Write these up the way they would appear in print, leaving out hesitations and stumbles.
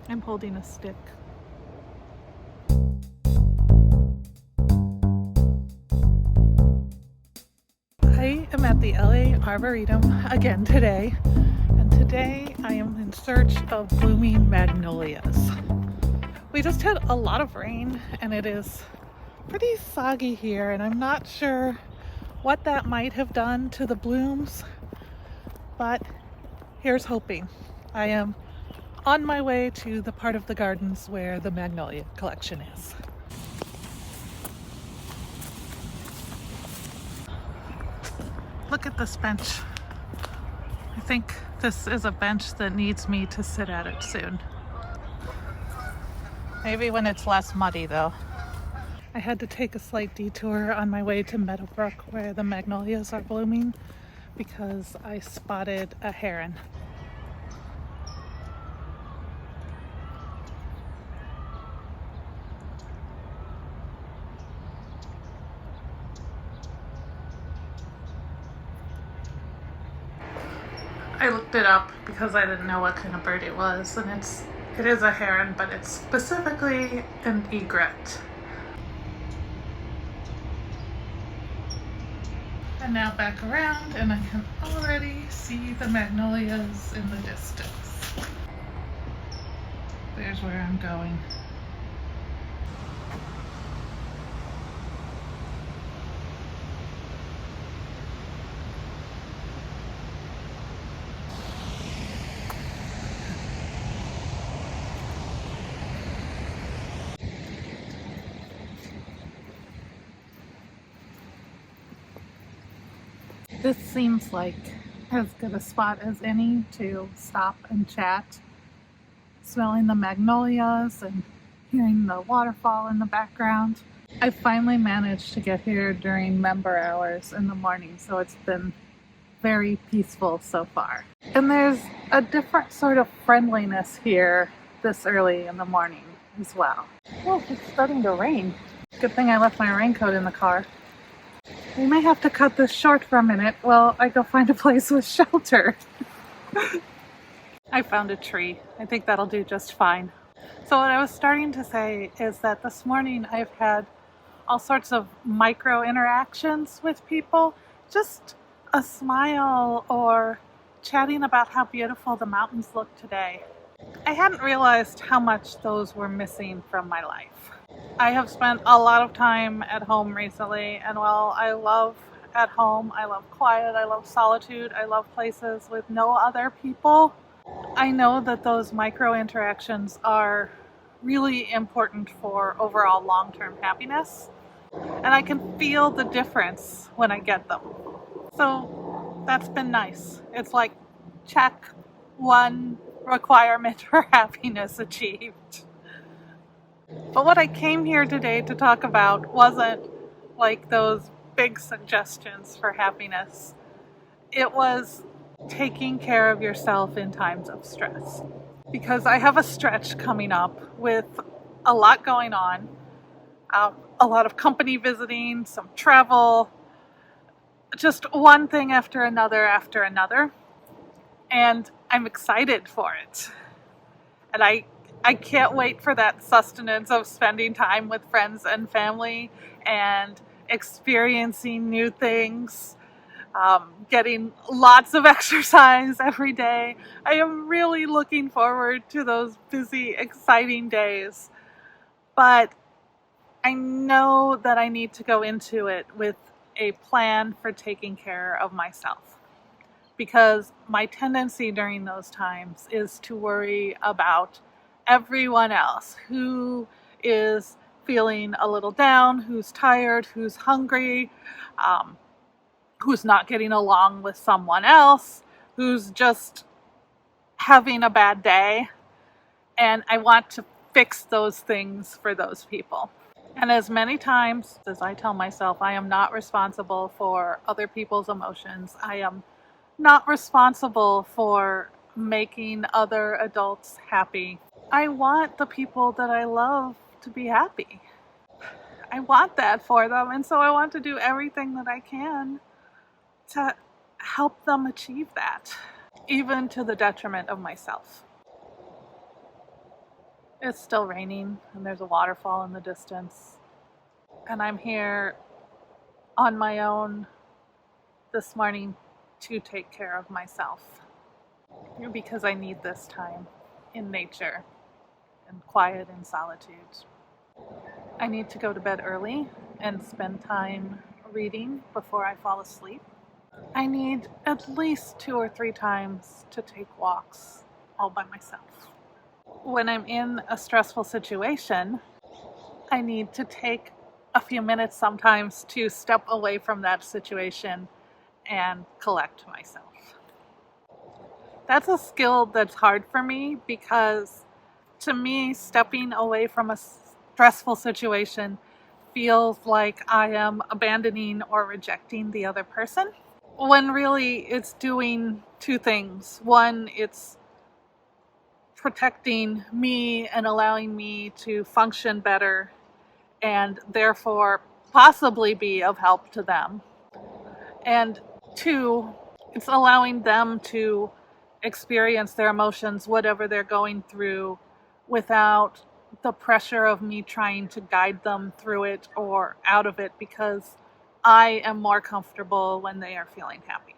I'm holding a stick. I am at the LA Arboretum again today, and today I am in search of blooming magnolias. We just had a lot of rain and it is pretty soggy here, and I'm not sure what that might have done to the blooms, but here's hoping. I am on my way to the part of the gardens where the magnolia collection is. Look at this bench. I think this is a bench that needs me to sit at it soon. Maybe when it's less muddy though. I had to take a slight detour on my way to Meadowbrook where the magnolias are blooming because I spotted a heron. I looked it up because I didn't know what kind of bird it was, and it is a heron, but it's specifically an egret. And now back around, and I can already see the magnolias in the distance. There's where I'm going. This seems like as good a spot as any to stop and chat, smelling the magnolias and hearing the waterfall in the background. I finally managed to get here during member hours in the morning, so it's been very peaceful so far. And there's a different sort of friendliness here this early in the morning as well. Oh, it's starting to rain. Good thing I left my raincoat in the car. We may have to cut this short for a minute while I go find a place with shelter. I found a tree. I think that'll do just fine. So what I was starting to say is that this morning I've had all sorts of micro interactions with people. Just a smile or chatting about how beautiful the mountains look today. I hadn't realized how much those were missing from my life. I have spent a lot of time at home recently, and while I love at home, I love quiet, I love solitude, I love places with no other people, I know that those micro interactions are really important for overall long-term happiness, and I can feel the difference when I get them. So that's been nice. It's like check one requirement for happiness achieved. But what I came here today to talk about wasn't like those big suggestions for happiness. It was taking care of yourself in times of stress. Because I have a stretch coming up with a lot going on, a lot of company visiting, some travel, just one thing after another. And I'm excited for it. And I can't wait for that sustenance of spending time with friends and family and experiencing new things, getting lots of exercise every day. I am really looking forward to those busy, exciting days. But I know that I need to go into it with a plan for taking care of myself. Because my tendency during those times is to worry about everyone else who is feeling a little down, who's tired, who's hungry, who's not getting along with someone else, who's just having a bad day. And I want to fix those things for those people. And as many times as I tell myself I am not responsible for other people's emotions, I am not responsible for making other adults happy, I want the people that I love to be happy. I want that for them, and so I want to do everything that I can to help them achieve that, even to the detriment of myself. It's still raining and there's a waterfall in the distance. And I'm here on my own this morning to take care of myself because I need this time in nature and quiet and solitude. I need to go to bed early and spend time reading before I fall asleep. I need at least 2 or 3 times to take walks all by myself. When I'm in a stressful situation, I need to take a few minutes sometimes to step away from that situation and collect myself. That's a skill that's hard for me because to me, stepping away from a stressful situation feels like I am abandoning or rejecting the other person, when really it's doing 2 things. One, it's protecting me and allowing me to function better and therefore possibly be of help to them. And 2, it's allowing them to experience their emotions, whatever they're going through, without the pressure of me trying to guide them through it or out of it, because I am more comfortable when they are feeling happy.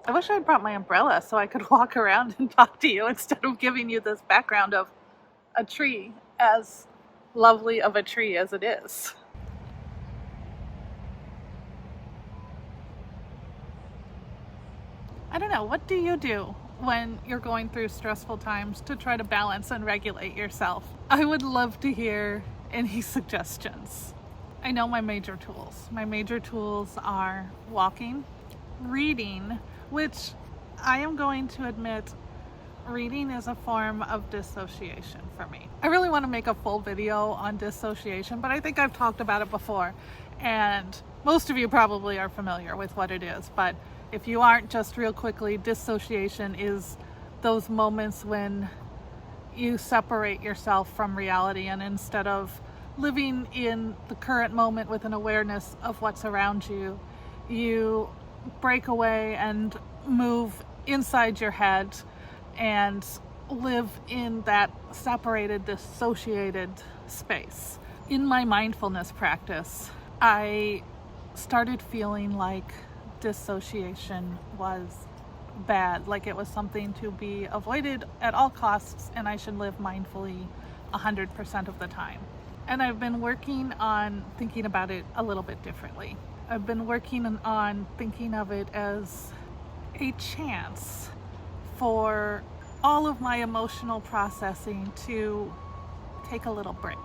I wish I'd brought my umbrella so I could walk around and talk to you instead of giving you this background of a tree, as lovely of a tree as it is. I don't know, what do you do when you're going through stressful times to try to balance and regulate yourself? I would love to hear any suggestions. I know my major tools. My major tools are walking, reading, which I am going to admit, reading is a form of dissociation for me. I really want to make a full video on dissociation, but I think I've talked about it before, and most of you probably are familiar with what it is. But if you aren't, just real quickly, dissociation is those moments when you separate yourself from reality, and instead of living in the current moment with an awareness of what's around you, you break away and move inside your head and live in that separated, dissociated space. In my mindfulness practice, I started feeling like dissociation was bad, like it was something to be avoided at all costs, and I should live mindfully 100% of the time. And I've been working on thinking about it a little bit differently. I've been working on thinking of it as a chance for all of my emotional processing to take a little break.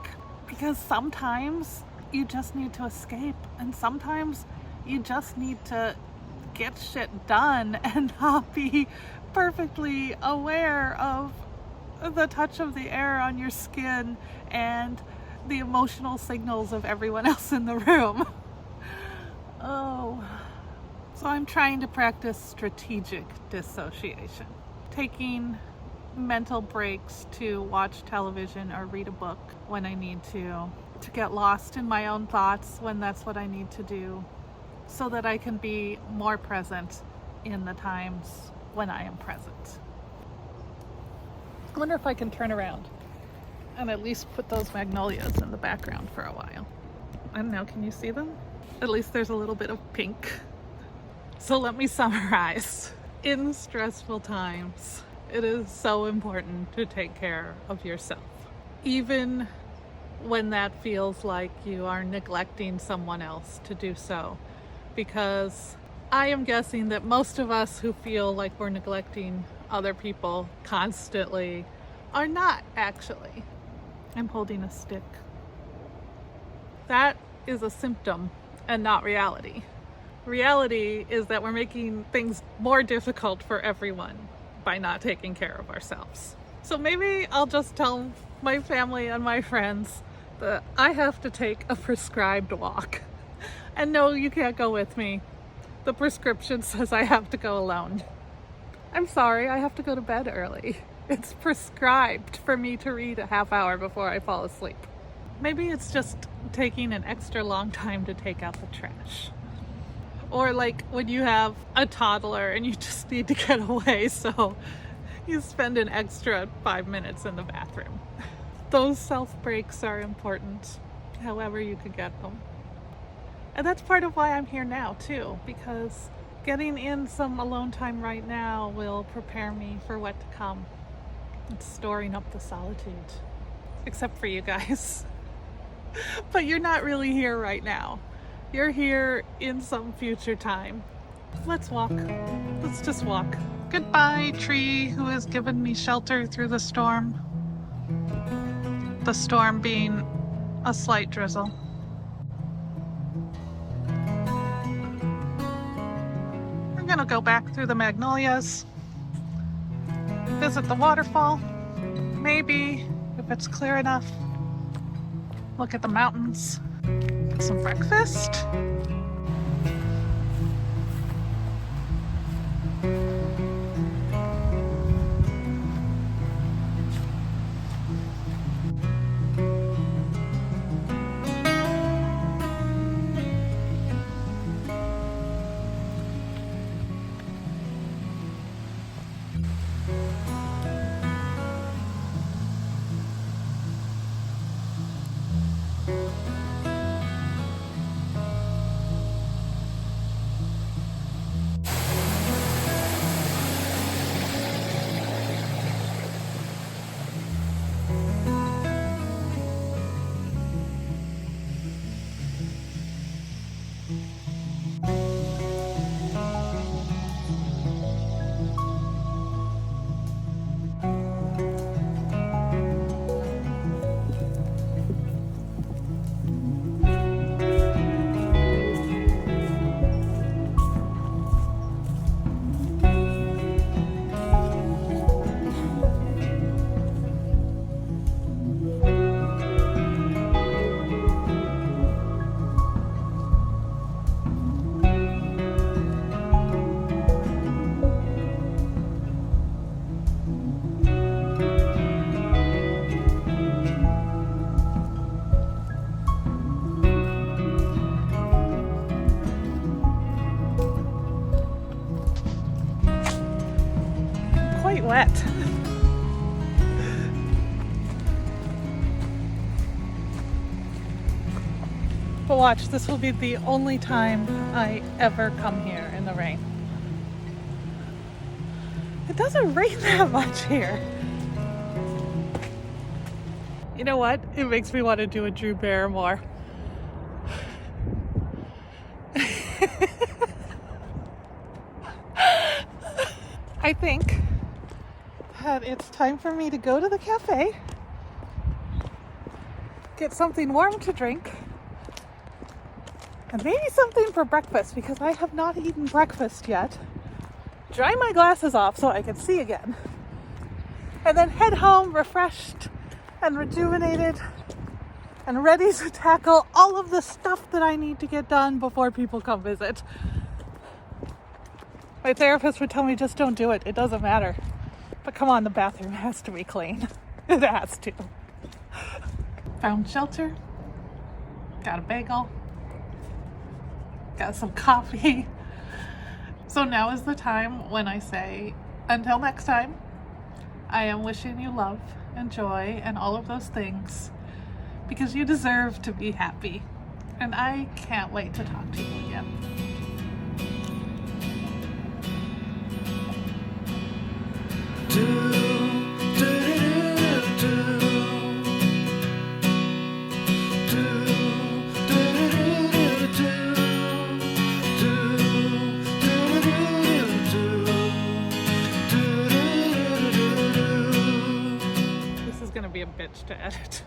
Because sometimes you just need to escape, and sometimes you just need to get shit done and not be perfectly aware of the touch of the air on your skin and the emotional signals of everyone else in the room. So I'm trying to practice strategic dissociation, taking mental breaks to watch television or read a book when I need to get lost in my own thoughts when that's what I need to do, so that I can be more present in the times when I am present. I wonder if I can turn around and at least put those magnolias in the background for a while. I don't know, can you see them? At least there's a little bit of pink. So let me summarize. In stressful times, it is so important to take care of yourself, even when that feels like you are neglecting someone else to do so, because I am guessing that most of us who feel like we're neglecting other people constantly are not actually. I'm holding a stick. That is a symptom and not reality. Reality is that we're making things more difficult for everyone by not taking care of ourselves. So maybe I'll just tell my family and my friends that I have to take a prescribed walk. And no, you can't go with me. The prescription says I have to go alone. I'm sorry, I have to go to bed early. It's prescribed for me to read a half hour before I fall asleep. Maybe it's just taking an extra long time to take out the trash. Or like when you have a toddler and you just need to get away, so you spend an extra 5 minutes in the bathroom. Those self breaks are important, however you could get them. And that's part of why I'm here now too, because getting in some alone time right now will prepare me for what to come. It's storing up the solitude. Except for you guys. But you're not really here right now. You're here in some future time. Let's walk. Let's just walk. Goodbye, tree who has given me shelter through the storm. The storm being a slight drizzle. I'm gonna go back through the Magnolias, visit the waterfall, maybe, if it's clear enough, look at the mountains, get some breakfast. Wet. But watch, this will be the only time I ever come here in the rain. It doesn't rain that much here. You know what? It makes me want to do a Drew Barrymore. I think that it's time for me to go to the cafe, get something warm to drink, and maybe something for breakfast because I have not eaten breakfast yet. Dry my glasses off so I can see again, and then head home refreshed and rejuvenated and ready to tackle all of the stuff that I need to get done before people come visit. My therapist would tell me just don't do it, it doesn't matter. But come on, the bathroom has to be clean. It has to. Found shelter. Got a bagel. Got some coffee. So now is the time when I say, until next time, I am wishing you love and joy and all of those things because you deserve to be happy. And I can't wait to talk to you again. This is gonna be a bitch to edit.